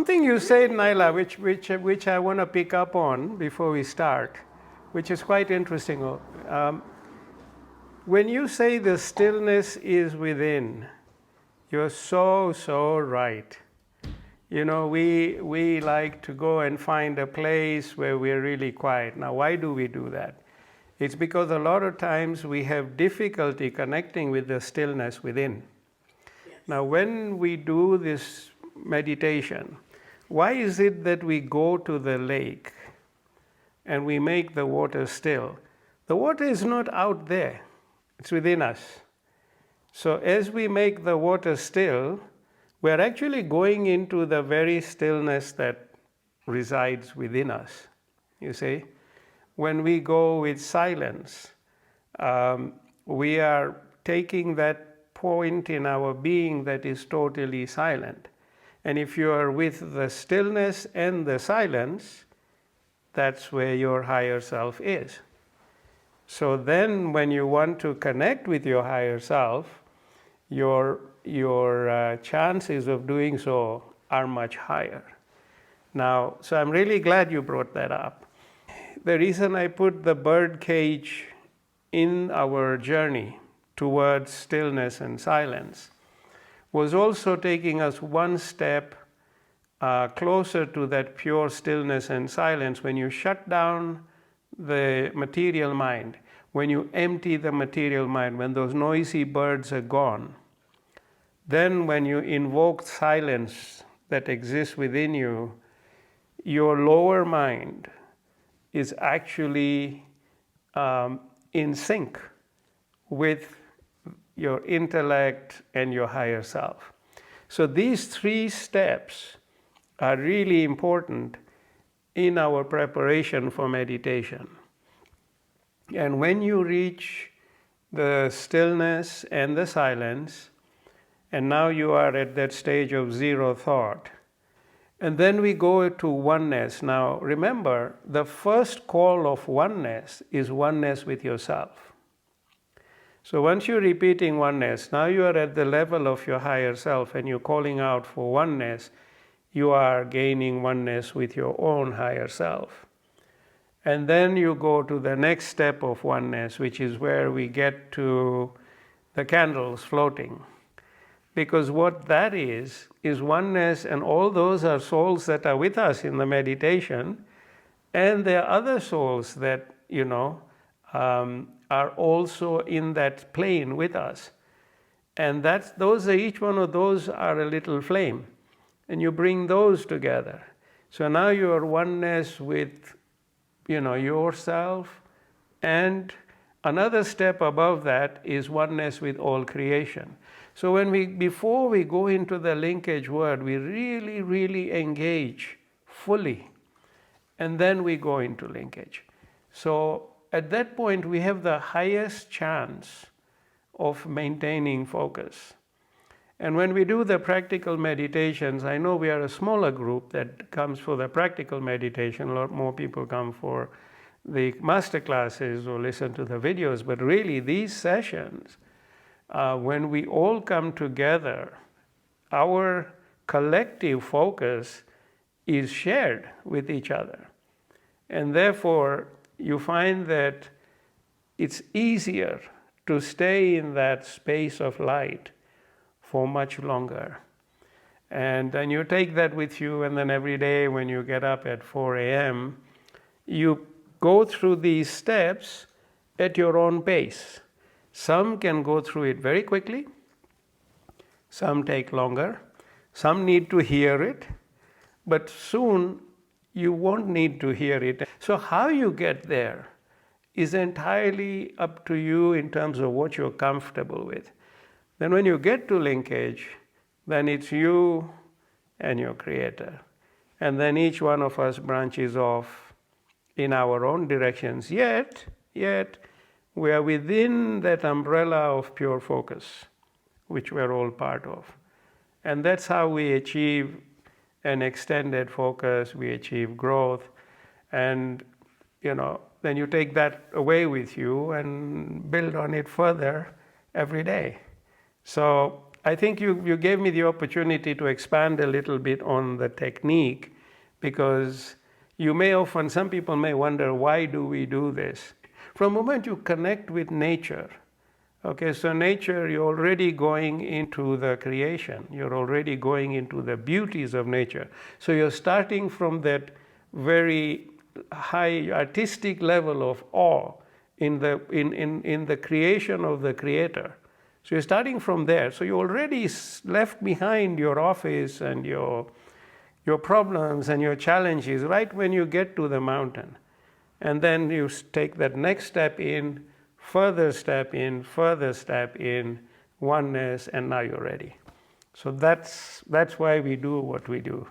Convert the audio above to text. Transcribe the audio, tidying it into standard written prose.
something you said, Naila, which I want to pick up on before we start, which is quite interesting. When you say the stillness is within, you're so right. You know, we like to go and find a place where we're really quiet. Now, why do we do that? It's because a lot of times we have difficulty connecting with the stillness within. Yes. Now, when we do this meditation, why is it that we go to the lake and we make the water still? The water is not out there, it's within us. So as we make the water still, we're actually going into the very stillness that resides within us, you see. When we go with silence, we are taking that point in our being that is totally silent. And if you are with the stillness and the silence, that's where your higher self is. So then when you want to connect with your higher self, your chances of doing so are much higher. Now, so I'm really glad you brought that up. The reason I put the bird cage in our journey towards stillness and silence was also taking us one step closer to that pure stillness and silence. When you shut down the material mind, when you empty the material mind, when those noisy birds are gone, then when you invoke silence that exists within you, your lower mind is actually in sync with your intellect and your higher self. So these 3 steps are really important in our preparation for meditation. And when you reach the stillness and the silence, and now you are at that stage of zero thought, and then we go to oneness. Now remember, the first call of oneness is oneness with yourself. So once you're repeating oneness, now you are at the level of your higher self and you're calling out for oneness, you are gaining oneness with your own higher self. And then you go to the next step of oneness, which is where we get to the candles floating. Because what that is oneness, and all those are souls that are with us in the meditation, and there are other souls that, are also in that plane with us. And each one of those are a little flame. And you bring those together. So now you are oneness with, yourself, and another step above that is oneness with all creation. So before we go into the linkage word, we really, really engage fully, and then we go into linkage. So at that point, we have the highest chance of maintaining focus. And when we do the practical meditations, I know we are a smaller group that comes for the practical meditation. A lot more people come for the master classes or listen to the videos. But really, these sessions, when we all come together, our collective focus is shared with each other. And therefore, you find that it's easier to stay in that space of light for much longer. And then you take that with you, and then every day when you get up at 4 a.m., you go through these steps at your own pace. Some can go through it very quickly, some take longer, some need to hear it, but soon you won't need to hear it. So how you get there is entirely up to you in terms of what you're comfortable with. Then when you get to linkage, then it's you and your creator. And then each one of us branches off in our own directions. Yet, we are within that umbrella of pure focus, which we're all part of. And that's how we achieve an extended focus, we achieve growth. And, then you take that away with you and build on it further every day. So I think you gave me the opportunity to expand a little bit on the technique, because some people may wonder, why do we do this? From the moment you connect with nature, okay, so nature, you're already going into the creation. You're already going into the beauties of nature. So you're starting from that very high artistic level of awe in the creation of the Creator. So you're starting from there. So you already left behind your office and your problems and your challenges right when you get to the mountain. And then you take that next step in, further step in, oneness, and now you're ready. So that's why we do what we do.